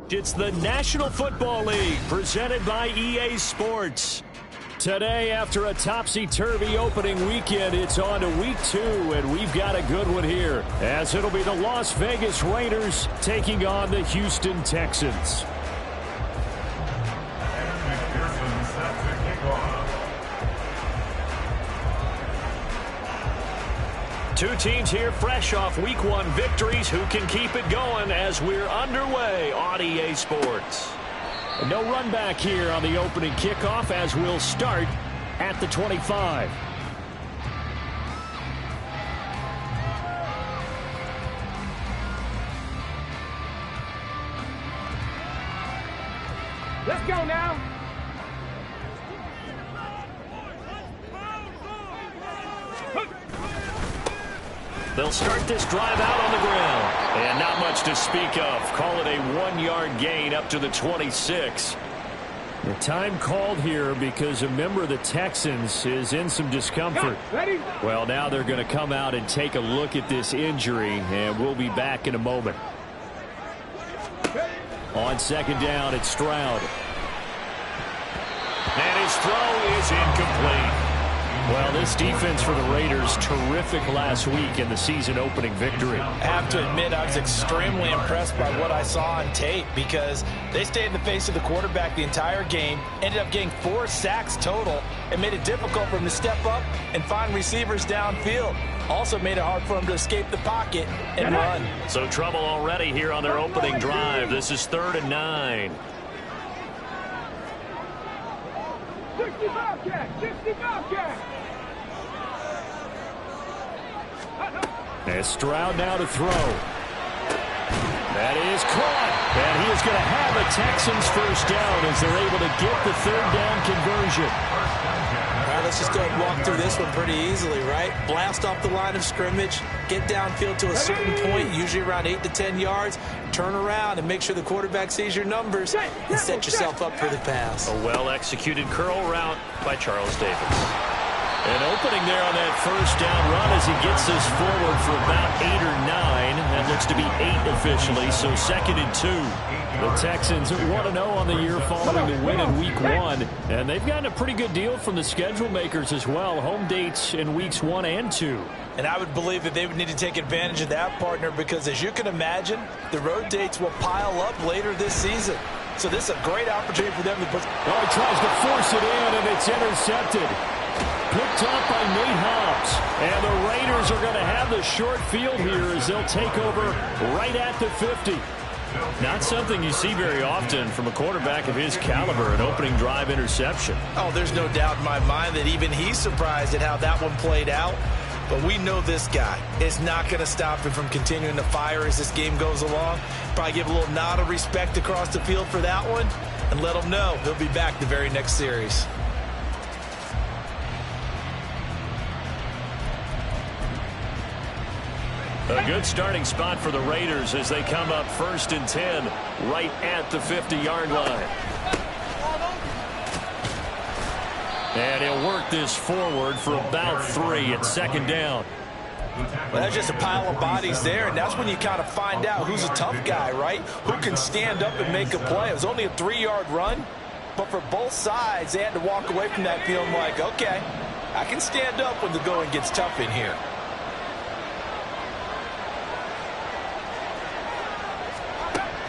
It's the National Football League presented by EA Sports. Today, after a topsy-turvy opening weekend, it's on to week 2, and we've got a good one here, as it'll be the Las Vegas Raiders taking on the Houston Texans. Two teams here fresh off week 1 victories. Who can keep it going as we're underway on EA Sports? No run back here on the opening kickoff as we'll start at the 25. Let's go now. They'll start this drive out on the ground. And not much to speak of. Call it a 1-yard gain up to the 26. The time called here because a member of the Texans is in some discomfort. Well, now they're going to come out and take a look at this injury, and we'll be back in a moment. On second down, it's Stroud. And his throw is incomplete. Well, this defense for the Raiders, terrific last week in the season-opening victory. I have to admit, I was extremely impressed by what I saw on tape because they stayed in the face of the quarterback the entire game, ended up getting 4 sacks total, and made it difficult for him to step up and find receivers downfield. Also made it hard for him to escape the pocket and run. So trouble already here on their opening drive. This is 3rd and 9. 65 catch, 65 catch. And Stroud now to throw. That is caught. And he is going to have a Texans first down as they're able to get the 3rd down conversion. All right, let's just go and walk through this one pretty easily, right? Blast off the line of scrimmage, get downfield to a certain point, usually around 8 to 10 yards, turn around and make sure the quarterback sees your numbers and set yourself up for the pass. A well-executed curl route by Charles Davis. An opening there on that first down run as he gets this forward for about 8 or 9. That looks to be 8 officially, so 2nd and 2. The Texans 1-0 on the year following the win in week 1. And they've gotten a pretty good deal from the schedule makers as well. Home dates in weeks 1 and 2. And I would believe that they would need to take advantage of that, partner, because as you can imagine, the road dates will pile up later this season. So this is a great opportunity for them to put... Oh, he tries to force it in, and it's intercepted. Picked up by Nate Hobbs. And the Raiders are going to have the short field here as they'll take over right at the 50. Not something you see very often from a quarterback of his caliber, an opening drive interception. Oh, there's no doubt in my mind that even he's surprised at how that one played out. But we know this guy is not going to stop him from continuing to fire as this game goes along. Probably give a little nod of respect across the field for that one and let him know he'll be back the very next series. A good starting spot for the Raiders as they come up 1st and 10 right at the 50-yard line. And he'll work this forward for about 3 at 2nd down. Well, that's just a pile of bodies there, and that's when you kind of find out who's a tough guy, right? Who can stand up and make a play. It was only a 3-yard run, but for both sides, they had to walk away from that feeling like, okay, I can stand up when the going gets tough in here.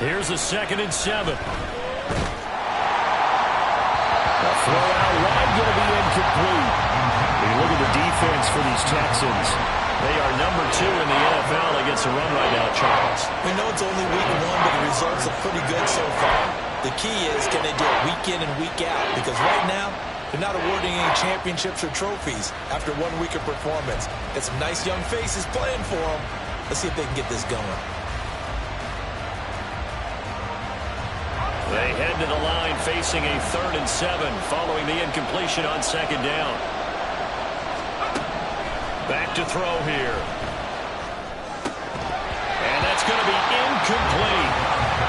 Here's a 2nd and 7. The throw out wide going to be incomplete. When you look at the defense for these Texans, they are number 2 in the NFL against the run right now, Charles. We know it's only week 1, but the results are pretty good so far. The key is, can they do it week in and week out? Because right now, they're not awarding any championships or trophies after 1 week of performance. Got some nice young faces playing for them. Let's see if they can get this going. They head to the line facing a 3rd and 7 following the incompletion on 2nd down. Back to throw here. And that's going to be incomplete.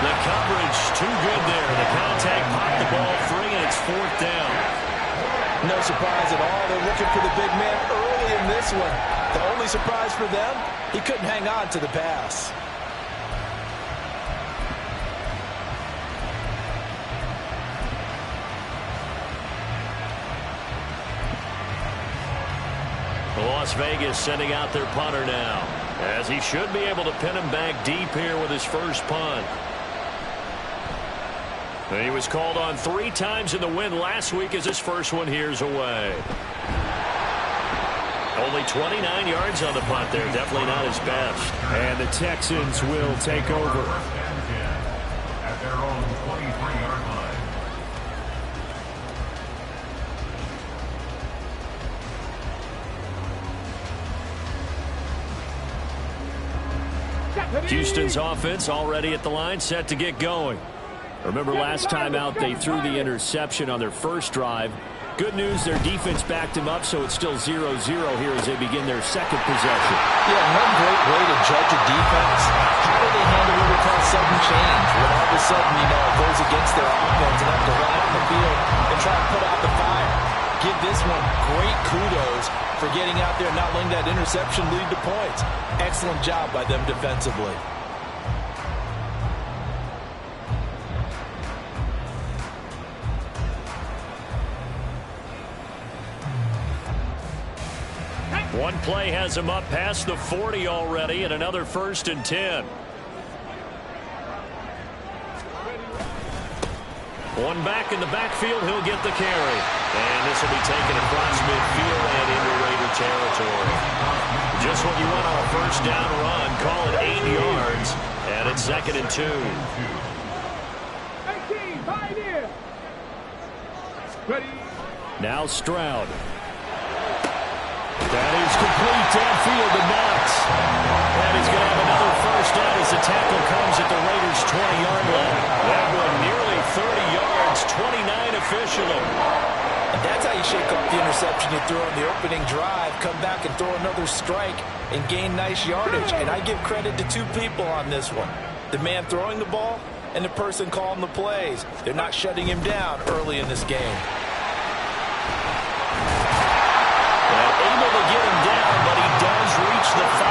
The coverage too good there. The contact popped the ball free, and it's 4th down. No surprise at all. They're looking for the big man early in this one. The only surprise for them, he couldn't hang on to the pass. Las Vegas sending out their punter now, as he should be able to pin him back deep here with his first punt. He was called on 3 times in the win last week as his first one here's away. Only 29 yards on the punt there. Definitely not his best. And the Texans will take over. At their own 23-yard line. Houston's offense already at the line, set to get going. Remember last time out they threw the interception on their first drive. Good news, their defense backed him up, so it's still 0-0 here as they begin their second possession. Yeah, one great way to judge a defense. How do they handle what we call sudden change? When all of a sudden, it goes against their offense and have to run out on the field and try to put out the fire. Give this one great kudos for getting out there and not letting that interception lead to points. Excellent job by them defensively. One play has him up past the 40 already, and another 1st and 10. One back in the backfield, he'll get the carry. And this will be taken across midfield and into Raider territory. Just what you want on a first down run. Call it 8 yards, and it's 2nd and 2. 18, pioneer. Ready. Now Stroud. That is complete downfield to Knox. And he's going to have another first down as the tackle comes at the Raiders' 20-yard line. That one nearly 30 yards, 29 officially. And that's how you shake off the interception you threw on the opening drive, come back and throw another strike and gain nice yardage. And I give credit to 2 people on this one. The man throwing the ball and the person calling the plays. They're not shutting him down early in this game. Able to get him down, but he does reach the 5.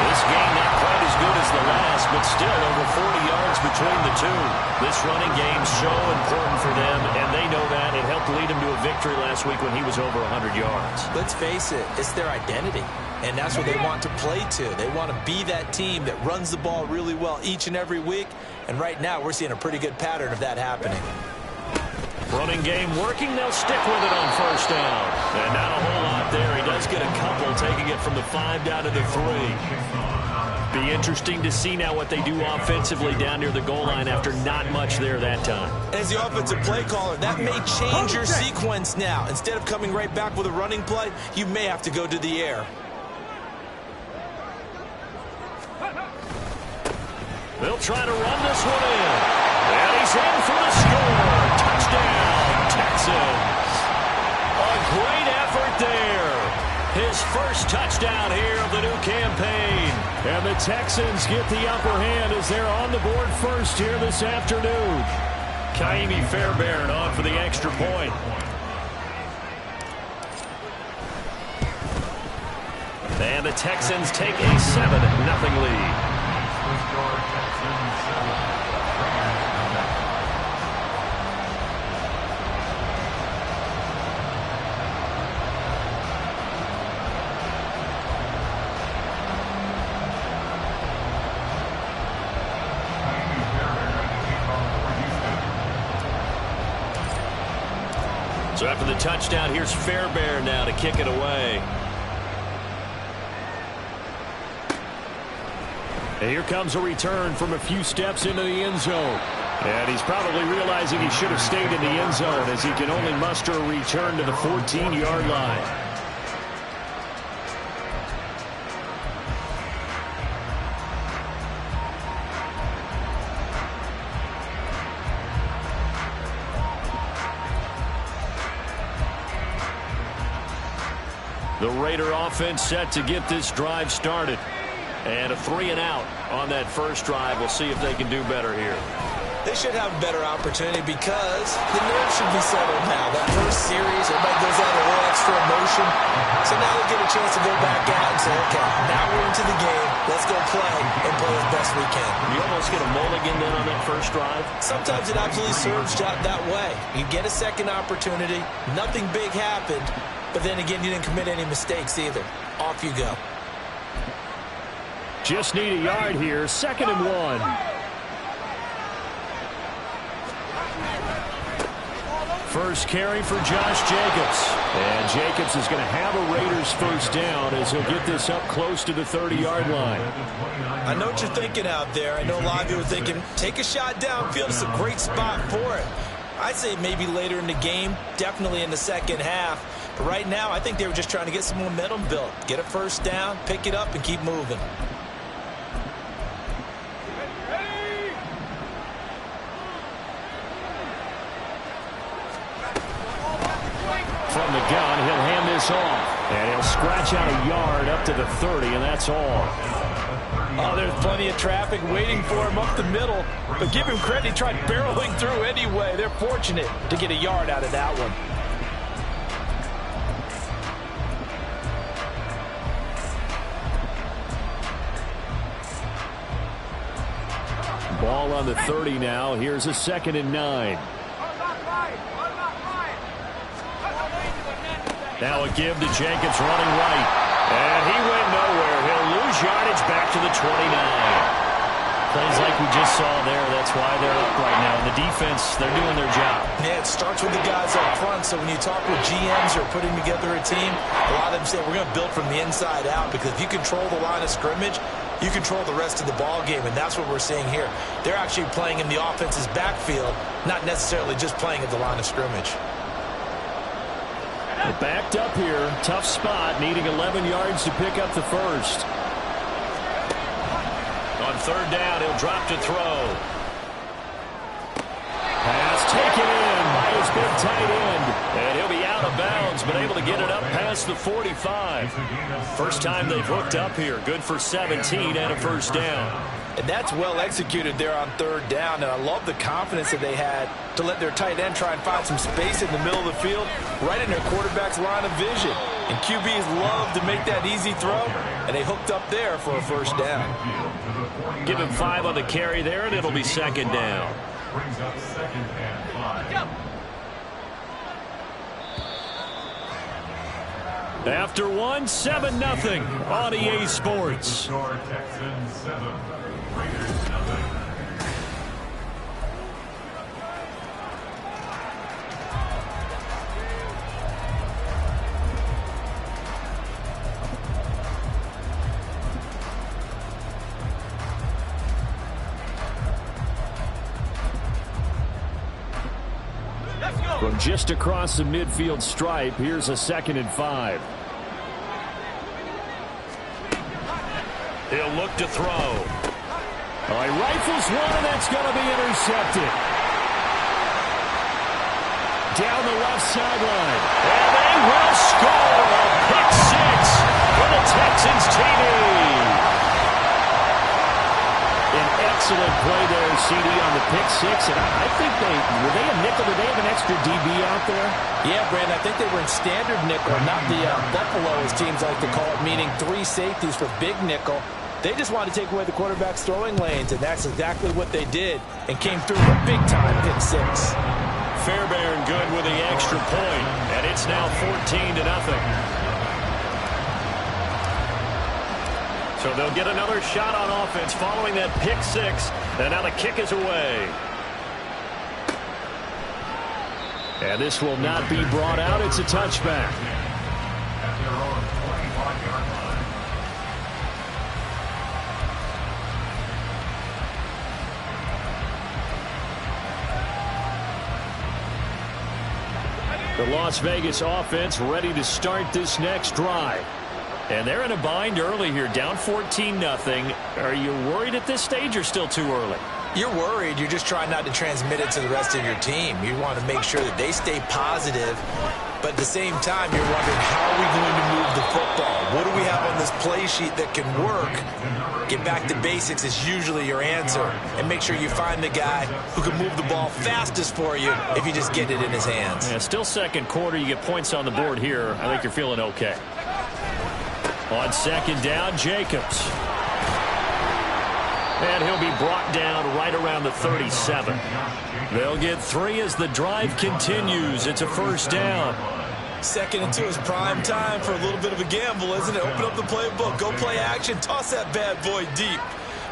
This game not quite as good as the last, but still over 40 yards between the two. This running game so important for them, and they know that. It helped lead him to a victory last week when he was over 100 yards. Let's face it, it's their identity, and that's what they want to play to. They want to be that team that runs the ball really well each and every week, and right now we're seeing a pretty good pattern of that happening. Running game working. They'll stick with it on first down. And not a whole lot there. He does get a couple, taking it from the 5 down to the 3. Be interesting to see now what they do offensively down near the goal line after not much there that time. As the offensive play caller, that may change your sequence now. Instead of coming right back with a running play, you may have to go to the air. They'll try to run this one in. And he's in for the score. Touchdown, Texans. A great effort there. His first touchdown here of the new campaign. And the Texans get the upper hand as they're on the board first here this afternoon. Kaimi Fairbairn on for the extra point. And the Texans take a 7-0 lead. So after the touchdown, here's Fairbairn now to kick it away. And here comes a return from a few steps into the end zone. And he's probably realizing he should have stayed in the end zone as he can only muster a return to the 14-yard line. The Raider offense set to get this drive started. And a 3-and-out on that first drive. We'll see if they can do better here. They should have a better opportunity because the nerves should be settled now. That first series, everybody goes out a little extra emotion. So now they get a chance to go back out and say, okay, now we're into the game. Let's go play and play as best we can. You almost get a mulligan then on that first drive? Sometimes it absolutely serves that way. You get a second opportunity. Nothing big happened. but then again, you didn't commit any mistakes either. Off you go. Just need a yard here. 2nd and 1. First carry for Josh Jacobs. And Jacobs is going to have a Raiders first down as he'll get this up close to the 30-yard line. I know what you're thinking out there. I know a lot of you are thinking, take a shot downfield. It's a great spot for it. I'd say maybe later in the game, definitely in the second half. But right now, I think they were just trying to get some momentum built. Get a first down, pick it up, and keep moving. From the gun, he'll hand this off. And he'll scratch out a yard up to the 30, and that's all. Oh, there's plenty of traffic waiting for him up the middle. But give him credit, he tried barreling through anyway. They're fortunate to get a yard out of that one. Ball on the 30 now. Here's a 2nd and 9. Now a give to Jacobs running right. And he went nowhere. He'll lose yardage back to the 29. Plays like we just saw there. That's why they're up right now. And the defense, they're doing their job. Yeah, it starts with the guys up front. So when you talk with GMs or putting together a team, a lot of them say we're going to build from the inside out, because if you control the line of scrimmage, you control the rest of the ball game, and that's what we're seeing here. They're actually playing in the offense's backfield, not necessarily just playing at the line of scrimmage. They're backed up here. Tough spot, needing 11 yards to pick up the first. On 3rd down, he'll drop to throw. Pass taken in by his big tight end. And he'll be out of bounds, but able to get it up past the 45. First time they've hooked up here. Good for 17 and a first down. And that's well executed there on 3rd down. And I love the confidence that they had to let their tight end try and find some space in the middle of the field, right in their quarterback's line of vision. And QBs love to make that easy throw, and they hooked up there for a first down. Give him 5 on the carry there, and it'll be 2nd down. Brings up 2nd and 5. After 1, 7-0 on EA Sports. Texans 7, Raiders 0. From just across the midfield stripe, here's a 2nd and 5. He'll look to throw. Oh, he rifles one, and that's going to be intercepted. Down the left sideline. And they will score a pick 6 for the Texans TV. An excellent play there, CD, on the pick 6. And I think were they a nickel? Did they have an extra DB out there? Yeah, Brandon, I think they were in standard nickel, not the Buffalo, as teams like to call it, meaning 3 safeties for big nickel. They just wanted to take away the quarterback's throwing lanes, and that's exactly what they did, and came through with a big-time pick 6. Fairbairn good with the extra point, and it's now 14-0. So they'll get another shot on offense following that pick 6, and now the kick is away. And this will not be brought out. It's a touchback. At their own 25-yard line. The Las Vegas offense ready to start this next drive. And they're in a bind early here, down 14-0. Are you worried at this stage or still too early? You're worried. You're just trying not to transmit it to the rest of your team. You want to make sure that they stay positive, but at the same time, you're wondering, how are we going to move the football? What do we have on this play sheet that can work? Get back to basics is usually your answer, and make sure you find the guy who can move the ball fastest for you if you just get it in his hands. Yeah, still second quarter. You get points on the board here. I think you're feeling okay. On 2nd down, Jacobs. And he'll be brought down right around the 37. They'll get 3 as the drive continues. It's a first down. Second and 2 is prime time for a little bit of a gamble, isn't it? Open up the playbook, go play action, toss that bad boy deep.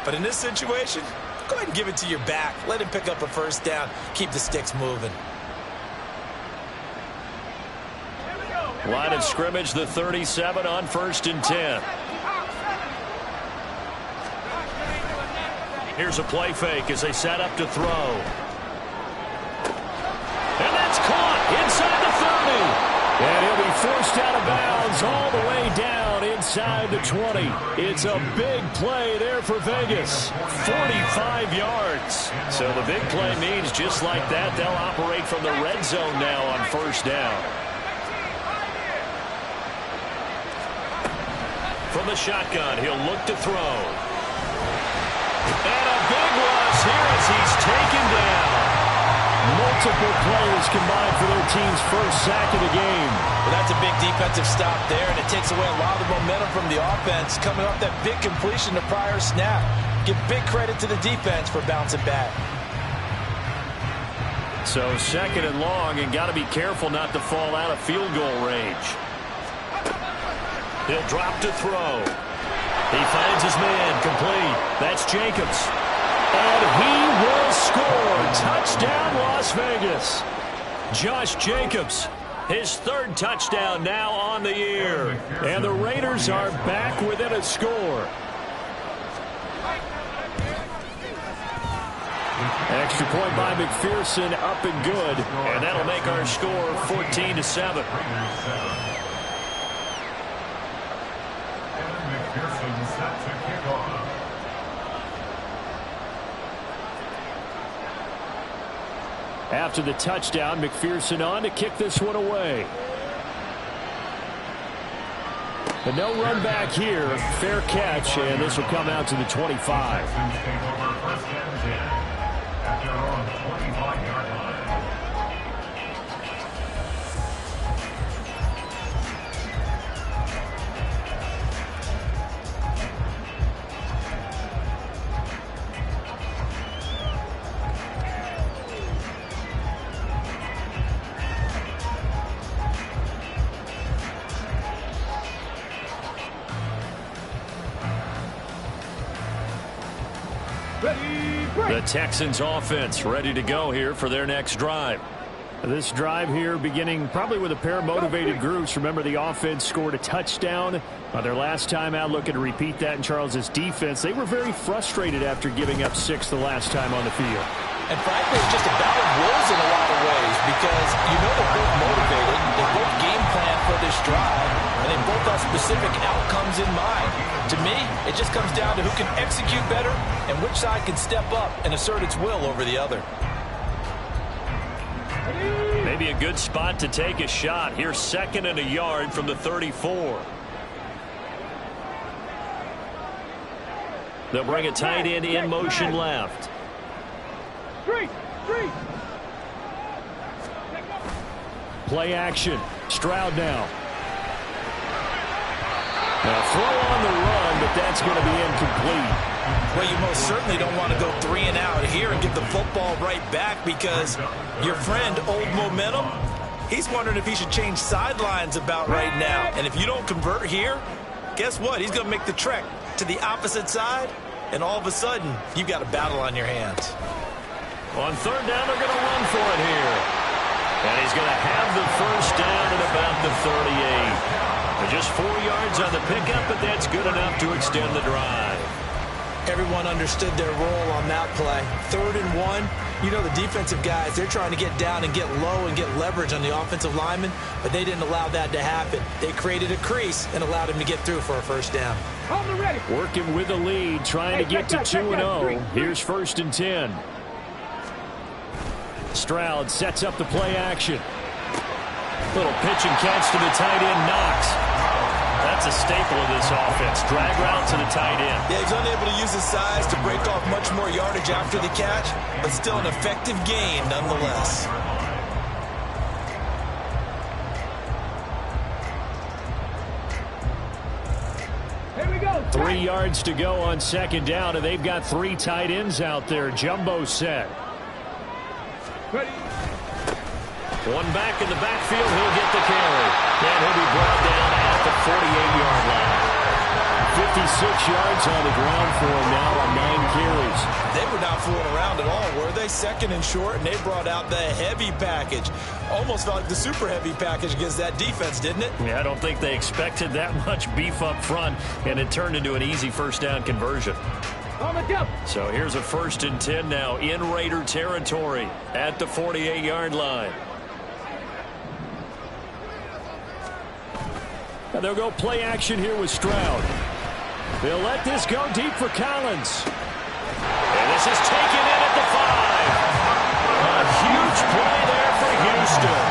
But in this situation, go ahead and give it to your back. Let him pick up a first down. Keep the sticks moving. Line of scrimmage, the 37 on 1st and 10. Here's a play fake as they set up to throw. And that's caught inside the 30. And he'll be forced out of bounds all the way down inside the 20. It's a big play there for Vegas. 45 yards. So the big play means just like that, they'll operate from the red zone now on 1st down. From the shotgun, he'll look to throw. And a big loss here as he's taken down. Multiple players combined for their team's first sack of the game. Well, that's a big defensive stop there, and it takes away a lot of the momentum from the offense coming off that big completion the prior snap. Give big credit to the defense for bouncing back. So 2nd and long, and got to be careful not to fall out of field goal range. He'll drop to throw. He finds his man, complete. That's Jacobs. And he will score. Touchdown, Las Vegas. Josh Jacobs, his 3rd touchdown now on the year. And the Raiders are back within a score. Extra point by McPherson, up and good. And that'll make our score 14-7. After the touchdown, McPherson on to kick this one away. But no run back here. Fair catch, and this will come out to the 25. The Texans offense ready to go here for their next drive. This drive here beginning probably with a pair of motivated groups. Remember, the offense scored a touchdown on their last time out, looking to repeat that in Charles's defense. They were very frustrated after giving up 6 the last time on the field. And frankly, it's just a battle of wills in a lot of ways because you know they're both motivated, they both game plan for this drive, and they both have specific outcomes in mind. To me, it just comes down to who can execute better and which side can step up and assert its will over the other. Maybe a good spot to take a shot. Here's 2nd and a yard from the 34. They'll bring a tight end in motion left. Play action. Stroud now. Now throw on the run, but that's going to be incomplete. Well, you most certainly don't want to go 3 and out here and give the football right back because your friend, Old Momentum, he's wondering if he should change sidelines about right now. And if you don't convert here, guess what? He's going to make the trek to the opposite side, and all of a sudden, you've got a battle on your hands. On 3rd down, they're going to run for it here. And he's going to have the first down at about the 38. Just 4 yards on the pickup, but that's good enough to extend the drive. Everyone understood their role on that play. 3rd and 1. You know the defensive guys, they're trying to get down and get low and get leverage on the offensive lineman, but they didn't allow that to happen. They created a crease and allowed him to get through for a first down. Working with the lead, trying to get to 2-0. Here's 1st and 10. Stroud sets up the play action. Little pitch and catch to the tight end, Knox. That's a staple of this offense. Drag route to the tight end. Yeah, he's unable to use his size to break off much more yardage after the catch, but still an effective gain nonetheless. Here we go. 3 yards to go on 2nd down, and they've got 3 tight ends out there. Jumbo set. Ready. One back in the backfield. He'll get the carry. And he'll be brought down at the 48-yard line. 56 yards on the ground for him now on 9 carries. They were not fooling around at all, were they? Second and short, and they brought out the heavy package. Almost felt like the super heavy package against that defense, didn't it? Yeah, I don't think they expected that much beef up front, and it turned into an easy first down conversion. So here's a 1st and 10 now in Raider territory at the 48-yard line. And they'll go play action here with Stroud. They'll let this go deep for Collins. And this is taken in at the 5. A huge play there for Houston.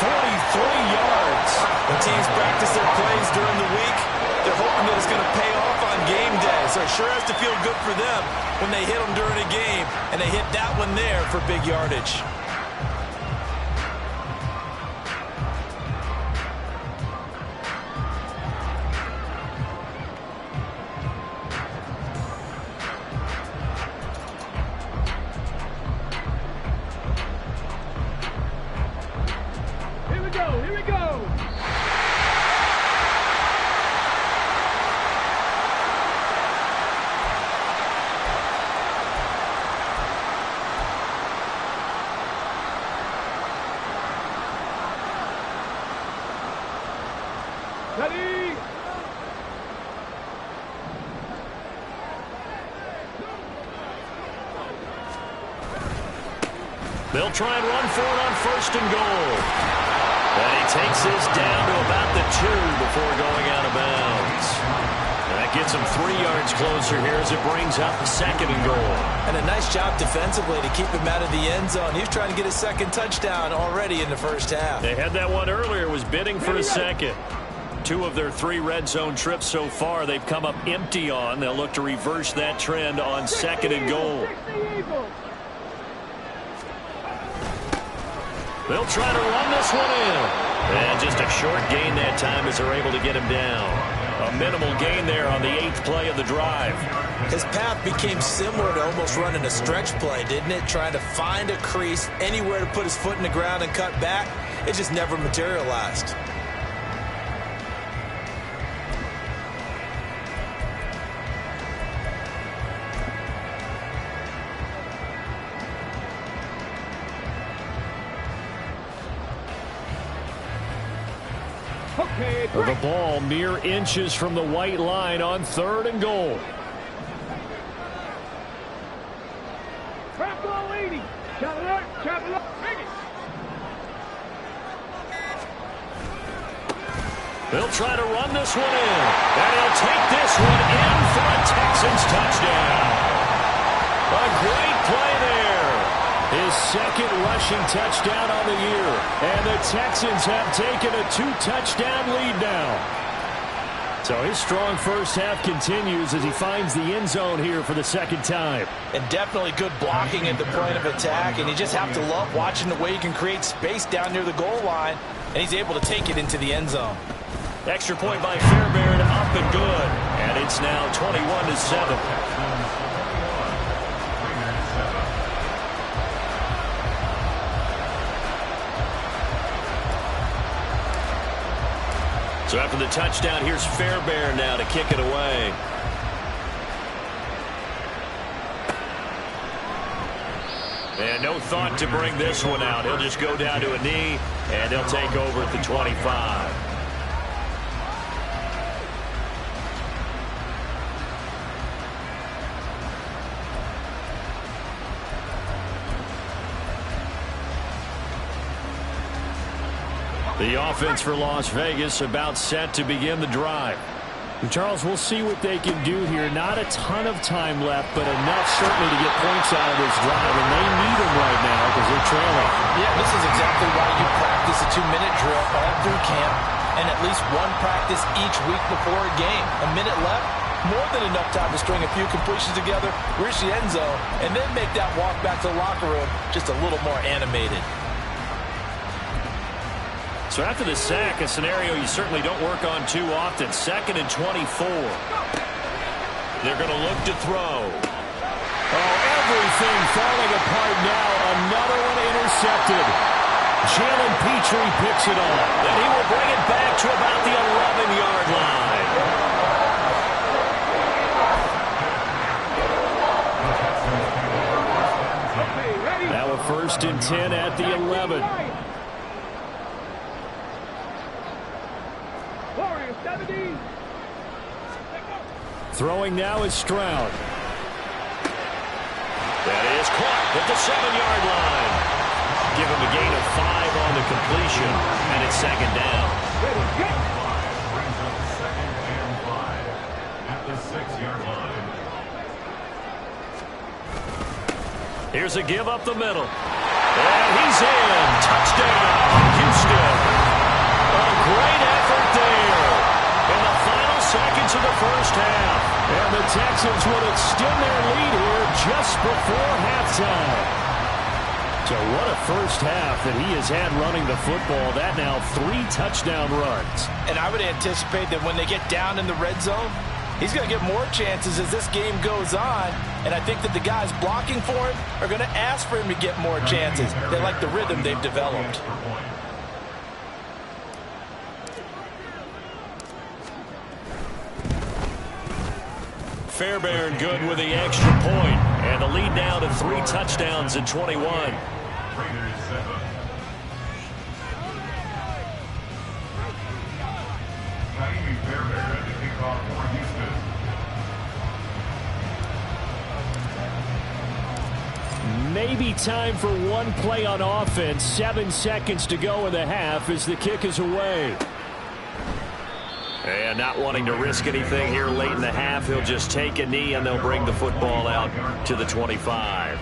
43 yards. When teams practice their plays during the week, they're hoping that it's going to pay off on game day. So it sure has to feel good for them when they hit them during a game. And they hit that one there for big yardage. Here we go. Ready. They'll try and run for it on 1st and goal. And he takes this down to about the 2 before going out of bounds. And that gets him 3 yards closer here as it brings up 2nd and goal. And a nice job defensively to keep him out of the end zone. He was trying to get his 2nd touchdown already in the first half. They had that one earlier, was bidding for a 2nd. 2 of their 3 red zone trips so far they've come up empty on. They'll look to reverse that trend on 2nd and goal. They'll try to run this one in. And just a short gain that time as they're able to get him down. A minimal gain there on the 8th play of the drive. His path became similar to almost running a stretch play, didn't it? Trying to find a crease, anywhere to put his foot in the ground and cut back. It just never materialized. The ball mere inches from the white line on 3rd and goal. Trap ball 80. Chop it up. Bring it. They'll try to run this one in. And he'll take this one in for a Texans touchdown. A great play there. His 2nd rushing touchdown on the year. And the Texans have taken a 2-touchdown lead now. So his strong first half continues as he finds the end zone here for the 2nd time. And definitely good blocking at the point of attack. And you just have to love watching the way he can create space down near the goal line. And he's able to take it into the end zone. Extra point by Fairbairn, up and good. And it's now 21-7. So after the touchdown, here's Fairbairn now to kick it away. And no thought to bring this one out. He'll just go down to a knee, and he'll take over at the 25. The offense for Las Vegas about set to begin the drive. And Charles, we'll see what they can do here. Not a ton of time left, but enough certainly to get points out of this drive, and they need them right now because they're trailing. Yeah, this is exactly why you practice a 2-minute drill all through camp and at least one practice each week before a game. A minute left, more than enough time to string a few completions together, reach the end zone, and then make that walk back to the locker room just a little more animated. So after the sack, a scenario you certainly don't work on too often. 2nd and 24. They're going to look to throw. Oh, everything falling apart now. Another one intercepted. Jalen Petrie picks it off. And he will bring it back to about the 11-yard line. Now a 1st and 10 at the 11. Throwing now is Stroud. That is caught at the 7-yard line. Give him a gain of 5 on the completion, and it's 2nd down. Brings up 2nd and 5 at the 6-yard line. Here's a give up the middle. And he's in. Touchdown, Houston. A great effort there. In the final seconds of the first half. And the Texans will extend their lead here just before halftime. So what a first half that he has had running the football. That now 3 touchdown runs. And I would anticipate that when they get down in the red zone, he's going to get more chances as this game goes on. And I think that the guys blocking for him are going to ask for him to get more chances. They like the rhythm they've developed. Fairbairn good with the extra point. And the lead now to 3 touchdowns in 21. Raiders 7. Fairbairn at the kickoff for Houston. Maybe time for one play on offense. 7 seconds to go in the half as the kick is away. And not wanting to risk anything here late in the half, he'll just take a knee and they'll bring the football out to the 25.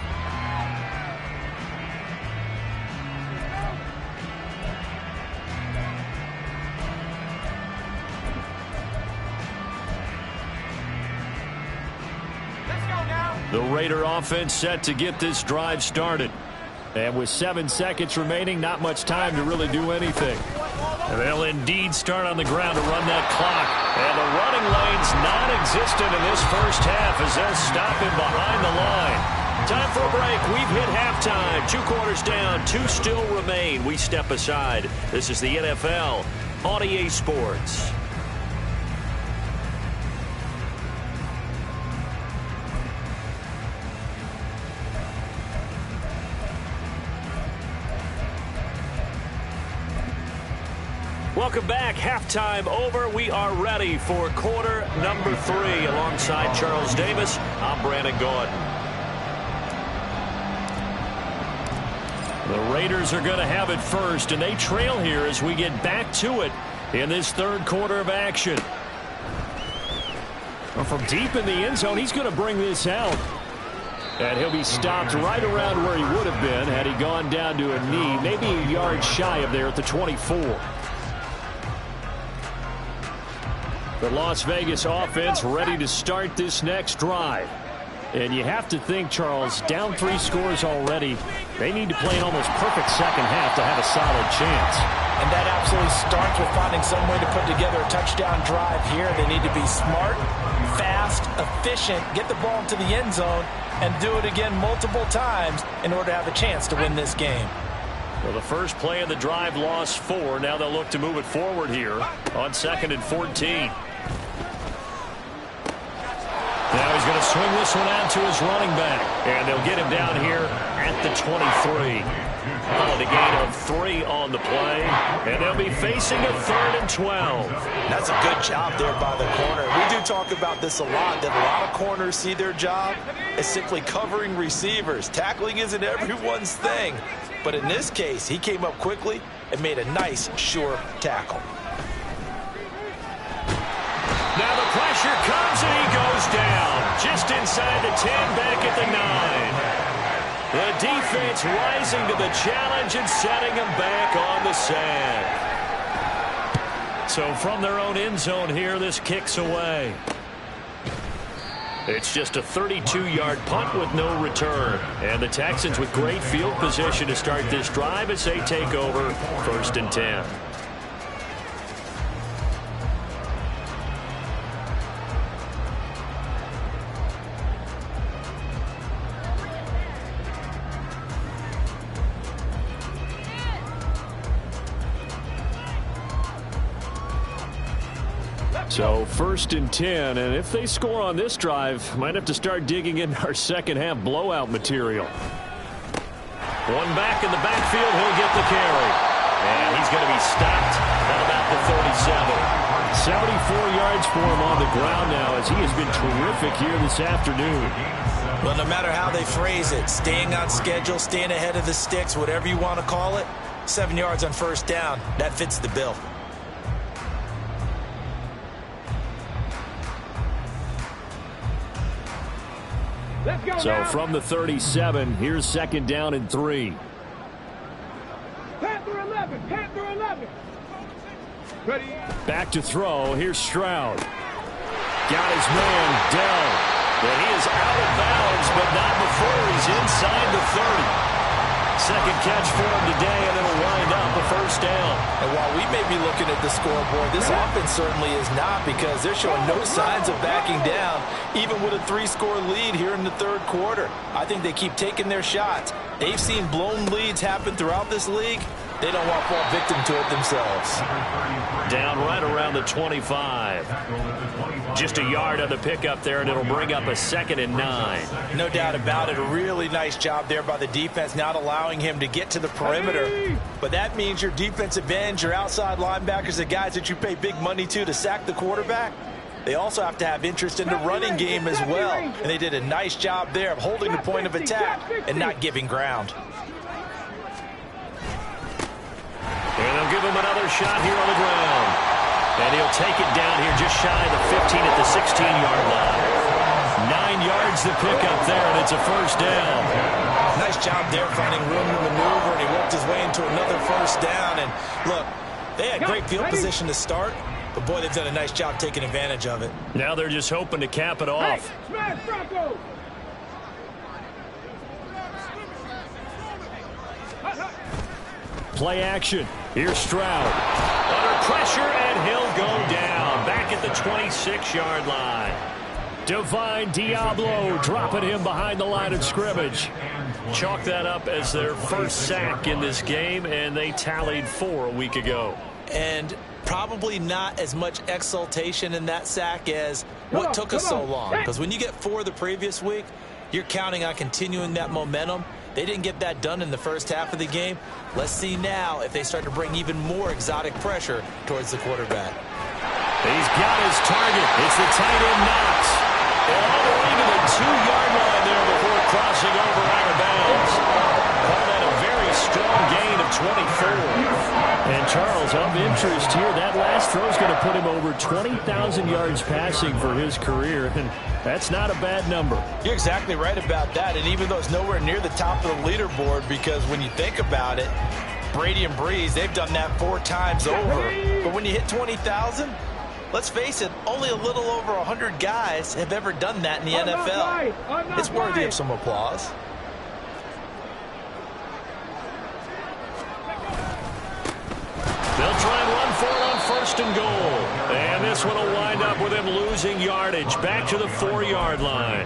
The Raider offense set to get this drive started. And with 7 seconds remaining, not much time to really do anything. And they'll indeed start on the ground to run that clock. And the running lane's non-existent in this first half as they'll stop him behind the line. Time for a break. We've hit halftime. 2 quarters down, 2 still remain. We step aside. This is the NFL on EA Sports. Welcome back. Halftime over. We are ready for quarter number 3. Alongside Charles Davis, I'm Brandon Gordon. The Raiders are going to have it first, and they trail here as we get back to it in this 3rd quarter of action. Well, from deep in the end zone, he's going to bring this out. And he'll be stopped right around where he would have been had he gone down to a knee, maybe a yard shy of there at the 24. The Las Vegas offense ready to start this next drive. And you have to think, Charles, down 3 scores already. They need to play an almost perfect second half to have a solid chance. And that absolutely starts with finding some way to put together a touchdown drive here. They need to be smart, fast, efficient, get the ball into the end zone, and do it again multiple times in order to have a chance to win this game. Well, the first play of the drive lost 4. Now they'll look to move it forward here on 2nd and 14. Now he's going to swing this one out to his running back. And they'll get him down here at the 23. Oh, the gain of 3 on the play. And they'll be facing a 3rd and 12. That's a good job there by the corner. We do talk about this a lot, that a lot of corners see their job as simply covering receivers. Tackling isn't everyone's thing. But in this case, he came up quickly and made a nice, sure tackle. Now the pressure comes and he goes down. Just inside the 10, back at the 9. The defense rising to the challenge and setting him back on the sack. So from their own end zone here, this kicks away. It's just a 32-yard punt with no return. And the Texans with great field position to start this drive as they take over 1st and 10. So 1st and 10, and if they score on this drive, might have to start digging in our second half blowout material. One back in the backfield, he'll get the carry. And he's going to be stopped at about the 37. 74 yards for him on the ground now as he has been terrific here this afternoon. Well, no matter how they phrase it, staying on schedule, staying ahead of the sticks, whatever you want to call it, 7 yards on 1st down, that fits the bill. Let's go So now. from the 37, here's 2nd down and 3. Panther 11. Panther 11. Ready. Back to throw. Here's Stroud. Got his man, Dell. And he is out of bounds, but not before he's inside the 30. Second catch for him today, and it'll wind up a 1st down. And while we may be looking at the scoreboard, this offense certainly is not, because they're showing no signs of backing down, even with a 3-score lead here in the 3rd quarter. I think they keep taking their shots. They've seen blown leads happen throughout this league. They don't want to fall victim to it themselves. Down right around the 25. Just a yard on the pickup there, and it'll bring up a 2nd and 9. No doubt about it. A really nice job there by the defense, not allowing him to get to the perimeter. But that means your defensive ends, your outside linebackers, the guys that you pay big money to sack the quarterback, they also have to have interest in the running game as well. And they did a nice job there of holding the point of attack and not giving ground. And they'll give him another shot here on the ground. And he'll take it down here just shy of the 15 at the 16-yard line. 9 yards to pick up there, and it's a 1st down. Nice job there finding room to maneuver, and he worked his way into another 1st down. And look, they had great field position to start, but boy, they've done a nice job taking advantage of it. Now they're just hoping to cap it off. Hey, smash Bronco. Play action. Here's Stroud. Under pressure, and he'll go down. Back at the 26-yard line. Divine Diablo dropping him behind the line of scrimmage. Chalk that up as their 1st sack in this game, and they tallied 4 a week ago. And probably not as much exultation in that sack as what took us so long. Because when you get 4 the previous week, you're counting on continuing that momentum. They didn't get that done in the 1st half of the game. Let's see now if they start to bring even more exotic pressure towards the quarterback. He's got his target. It's the tight end Knox. All the way to the 2-yard line there before crossing over out of bounds. Call that a very strong gain of 24. And Charles, of interest here, that last throw is going to put him over 20,000 yards passing for his career, and that's not a bad number. You're exactly right about that, and even though it's nowhere near the top of the leaderboard, because when you think about it, Brady and Breeze, they've done that 4 times over. But when you hit 20,000, let's face it, only a little over 100 guys have ever done that in the NFL. It's worthy of some applause. They'll try and run for it on 1st and goal. And this one will wind up with him losing yardage back to the 4-yard line.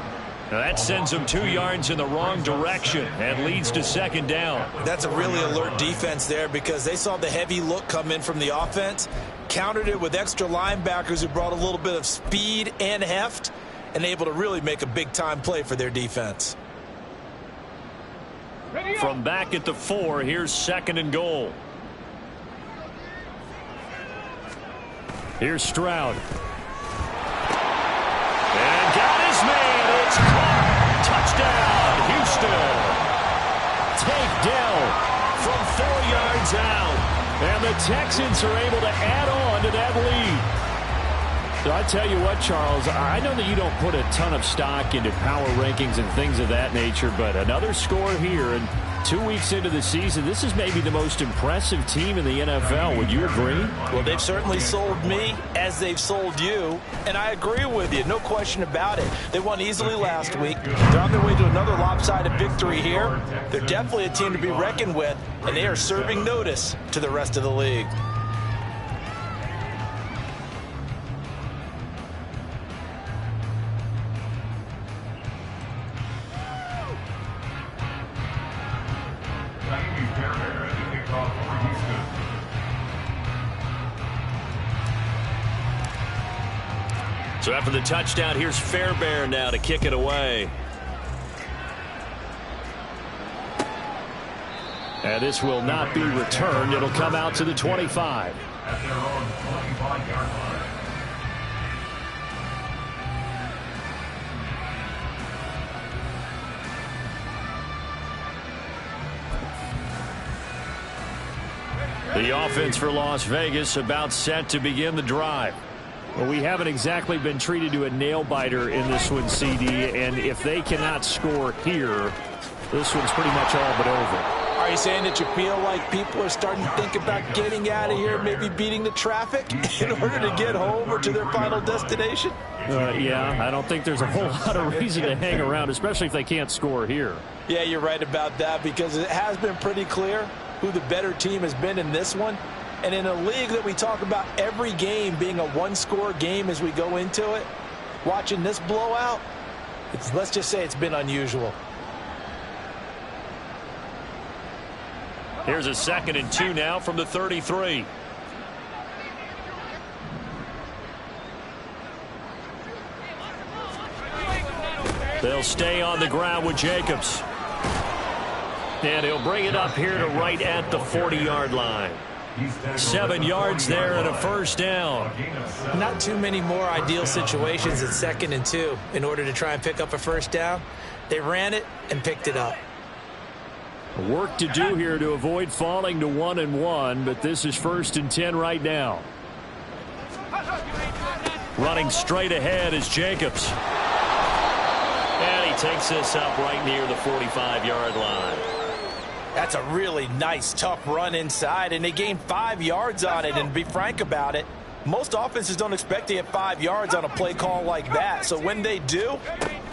Now that sends him 2 yards in the wrong direction and leads to 2nd down. That's a really alert defense there, because they saw the heavy look come in from the offense, countered it with extra linebackers who brought a little bit of speed and heft, and able to really make a big-time play for their defense. From back at the 4, here's 2nd and goal. Here's Stroud. And got his man. It's caught. Touchdown, Houston. Take Dell from 4 yards out. And the Texans are able to add on to that lead. So I tell you what, Charles, I know that you don't put a ton of stock into power rankings and things of that nature, but another score here, and 2 weeks into the season, this is maybe the most impressive team in the NFL. Would you agree? Well, they've certainly sold me as they've sold you, and I agree with you, no question about it. They won easily last week. They're on their way to another lopsided victory here. They're definitely a team to be reckoned with, and they are serving notice to the rest of the league. So after the touchdown, here's Fairbairn now to kick it away. And this will not be returned. It'll come out to the 25. At their own 25-yard line. The offense for Las Vegas about set to begin the drive. Well, we haven't exactly been treated to a nail-biter in this one, CD, and if they cannot score here, this one's pretty much all but over. Are you saying that you feel like people are starting to think about getting out of here, maybe beating the traffic in order to get home or to their final destination? Yeah, I don't think there's a whole lot of reason to hang around, especially if they can't score here. Yeah, you're right about that, because it has been pretty clear who the better team has been in this one. And in a league that we talk about every game being a one-score game as we go into it, watching this blowout, let's just say it's been unusual. Here's a 2nd and 2 now from the 33. They'll stay on the ground with Jacobs. And he'll bring it up here to right at the 40-yard line. 7 yards there and a first down. Not too many more ideal situations at 2nd and 2 in order to try and pick up a first down. They ran it and picked it up. Work to do here to avoid falling to 1-1, but this is 1st and 10 right now. Running straight ahead is Jacobs. And he takes this up right near the 45-yard line. That's a really nice, tough run inside, and they gained 5 yards on it. And to be frank about it, most offenses don't expect to get 5 yards on a play call like that. So when they do,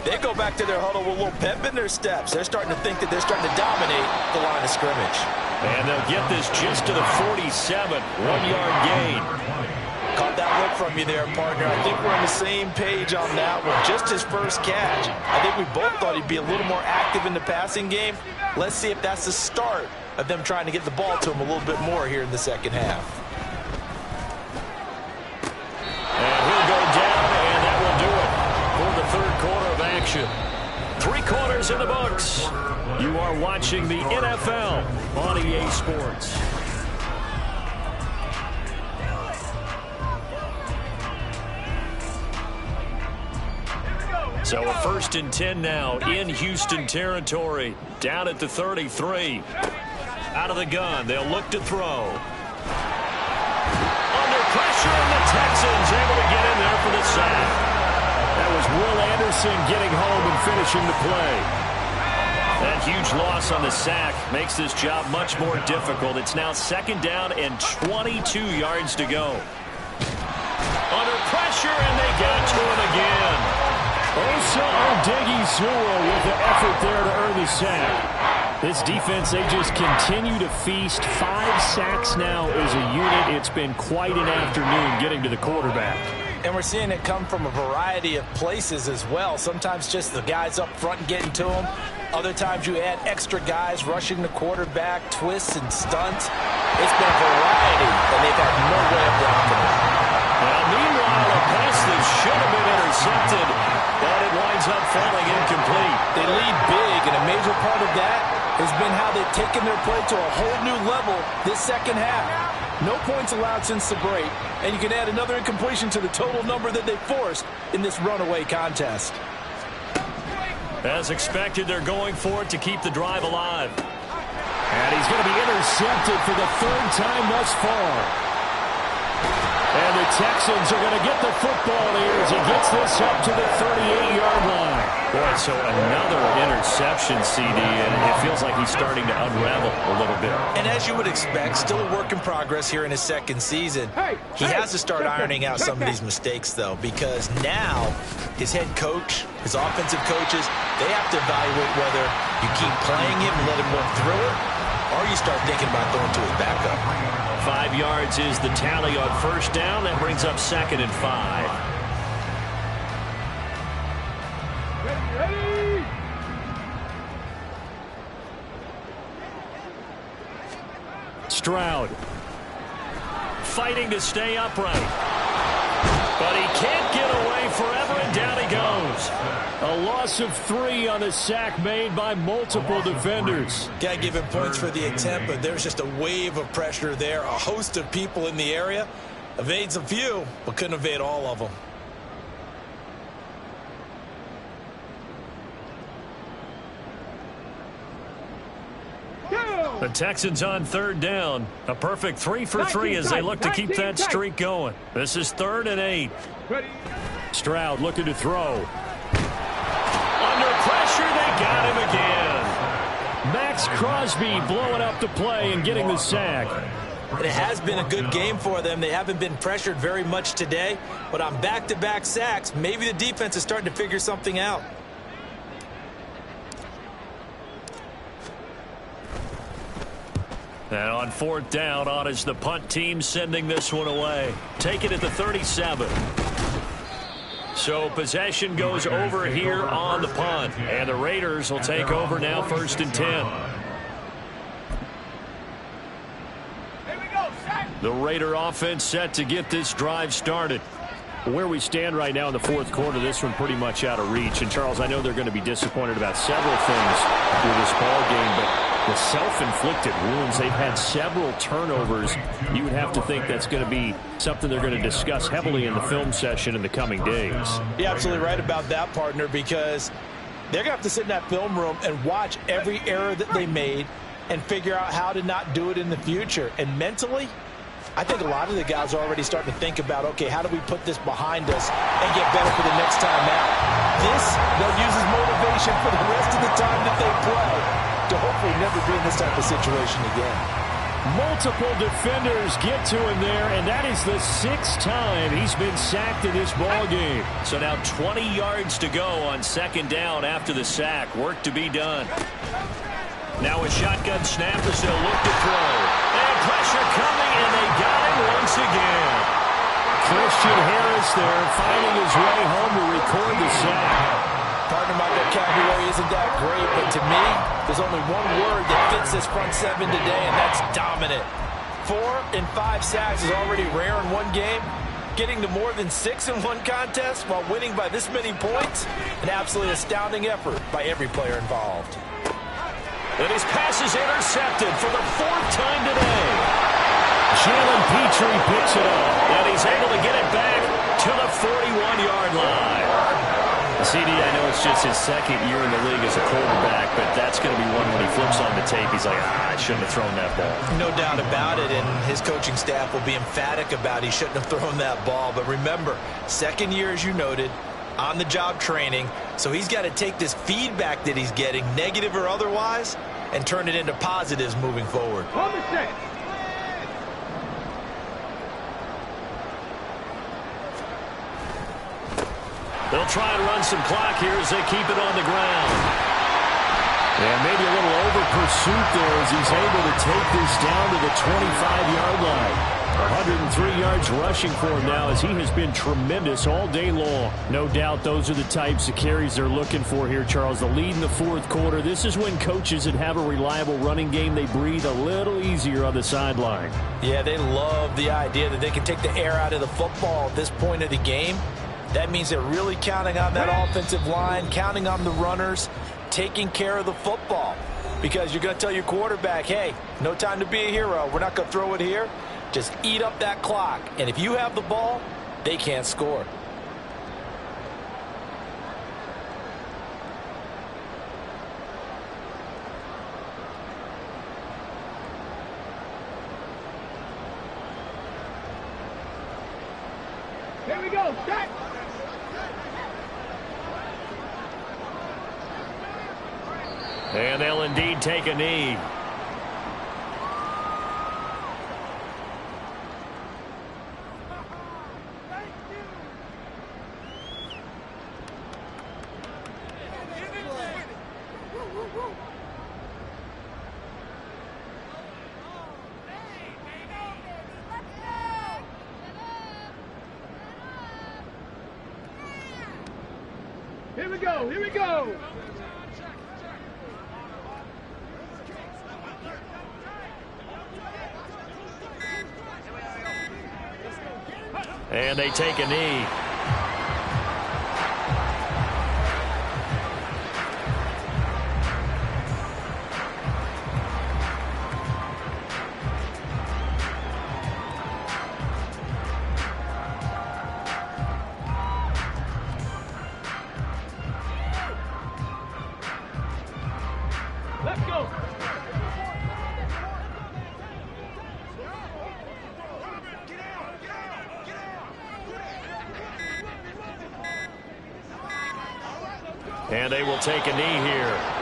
they go back to their huddle with a little pep in their steps. They're starting to think that they're starting to dominate the line of scrimmage. And they'll get this just to the 47, 1-yard gain. Caught that look from you there, partner. I think we're on the same page on that one. Just his first catch. I think we both thought he'd be a little more active in the passing game. Let's see if that's the start of them trying to get the ball to him a little bit more here in the second half. And he'll go down, and that will do it for the 3rd quarter of action. 3 quarters in the books. You are watching the NFL on EA Sports. So a 1st and 10 now in Houston territory. Down at the 33. Out of the gun. They'll look to throw. Under pressure, and the Texans able to get in there for the sack. That was Will Anderson getting home and finishing the play. That huge loss on the sack makes this job much more difficult. It's now 2nd down and 22 yards to go. Under pressure, and they get to him again. Osa Odighizuwa with the effort there to earn the sack. This defense, they just continue to feast. 5 sacks now as a unit. It's been quite an afternoon getting to the quarterback. And we're seeing it come from a variety of places as well. Sometimes just the guys up front getting to him. Other times you add extra guys rushing the quarterback, twists and stunts. It's been a variety, and they've had no way of blocking it. Well, meanwhile, a pass that should have been intercepted, but it winds up falling incomplete. They lead big, and a major part of that has been how they've taken their play to a whole new level this second half. No points allowed since the break, and you can add another incompletion to the total number that they forced in this runaway contest. As expected, they're going for it to keep the drive alive. And he's going to be intercepted for the 3rd time thus far. And the Texans are going to get the football here as he gets this up to the 38-yard line. Boy, so another interception, CD, and it feels like he's starting to unravel a little bit. And as you would expect, still a work in progress here in his 2nd season. He has to start ironing out some of these mistakes, though, because now his head coach, his offensive coaches, they have to evaluate whether you keep playing him and let him work through it, or you start thinking about going to his backup. 5 yards is the tally on 1st down. That brings up 2nd and 5. Ready? Stroud fighting to stay upright, but he can't get away for and down he goes. A loss of 3 on the sack made by multiple defenders. Got to give him points for the attempt, but there's just a wave of pressure there. A host of people in the area. Evades a few, but couldn't evade all of them. The Texans on 3rd down. A perfect 3 for 3 as they look to keep that streak going. This is 3rd and 8. Stroud looking to throw. Under pressure, they got him again. Max Crosby blowing up the play and getting the sack. And it has been a good game for them. They haven't been pressured very much today, but on back-to-back sacks, maybe the defense is starting to figure something out. And on 4th down, on is the punt team sending this one away. Take it at the 37. So possession goes over here on the punt. And the Raiders will take over now 1st and 10. The Raider offense set to get this drive started. Where we stand right now in the 4th quarter, this one pretty much out of reach. And, Charles, I know they're going to be disappointed about several things through this ball game, but the self-inflicted wounds, they've had several turnovers. You would have to think that's going to be something they're going to discuss heavily in the film session in the coming days. You're absolutely right about that, partner, because they're going to have to sit in that film room and watch every error that they made and figure out how to not do it in the future. And mentally, I think a lot of the guys are already starting to think about, okay, how do we put this behind us and get better for the next time out? This, they'll use as motivation for the rest of the time that they play to hopefully never be in this type of situation again. Multiple defenders get to him there, and that is the 6th time he's been sacked in this ball game. So now 20 yards to go on 2nd down after the sack. Work to be done. Now a shotgun snap as they'll look to throw. And pressure coming, and they got him once again. Christian Harris there finding his way home to record the sack. Partner, my vocabulary isn't that great, but to me, there's only one word that fits this front 7 today, and that's dominant. 4 and 5 sacks is already rare in one game. Getting to more than 6 in one contest while winning by this many points, an absolutely astounding effort by every player involved. And his pass is intercepted for the 4th time today. Jalen Petrie picks it up, and he's able to get it back to the 41-yard line. CD, I know it's just his 2nd year in the league as a quarterback, but that's going to be one when he flips on the tape. He's like, I shouldn't have thrown that ball. No doubt about it, and his coaching staff will be emphatic about he shouldn't have thrown that ball. But remember, 2nd year, as you noted, on-the-job training, so he's got to take this feedback that he's getting, negative or otherwise, and turn it into positives moving forward. They'll try and run some clock here as they keep it on the ground. And maybe a little over pursuit there as he's able to take this down to the 25-yard line. 103 yards rushing for him now as he has been tremendous all day long. No doubt those are the types of carries they're looking for here, Charles. The lead in the 4th quarter. This is when coaches that have a reliable running game, they breathe a little easier on the sideline. Yeah, they love the idea that they can take the air out of the football at this point of the game. That means they're really counting on that offensive line, counting on the runners, taking care of the football. Because you're going to tell your quarterback, hey, no time to be a hero. We're not going to throw it here. Just eat up that clock. And if you have the ball, they can't score. Here we go. Set. And they'll indeed take a knee. Here we go. Here we go. And they take a knee. And they will take a knee here.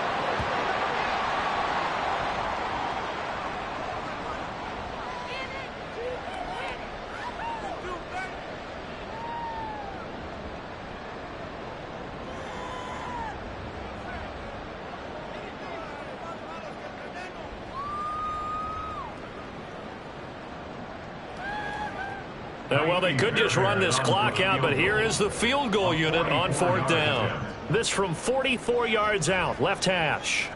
Well, they could just run this clock out, but here is the field goal unit on 4th down. This from 44 yards out, left hash.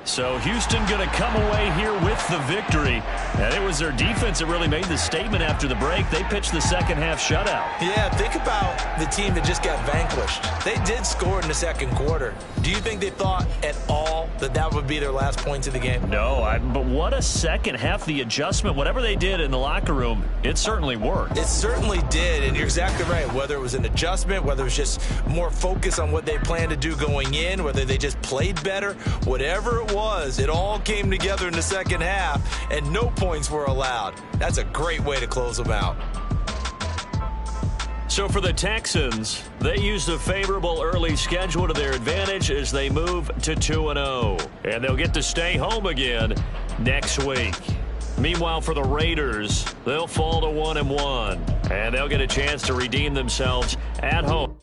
So Houston going to come away here with the victory. And it was their defense that really made the statement after the break. They pitched the second half shutout. Yeah, think about the team that just got vanquished. They did score in the second quarter. Do you think they thought at all that that would be their last points of the game? No, but what a second half. The adjustment, whatever they did in the locker room, it certainly worked. It certainly did, and you're exactly right. Whether it was an adjustment, whether it was just more focus on what they planned to do going in, whether they just played better, whatever it was, it all came together in the second half, and no points were allowed. That's a great way to close them out. So for the Texans, they used a favorable early schedule to their advantage as they move to 2-0. And they'll get to stay home again next week. Meanwhile, for the Raiders, they'll fall to 1-1. And they'll get a chance to redeem themselves at home.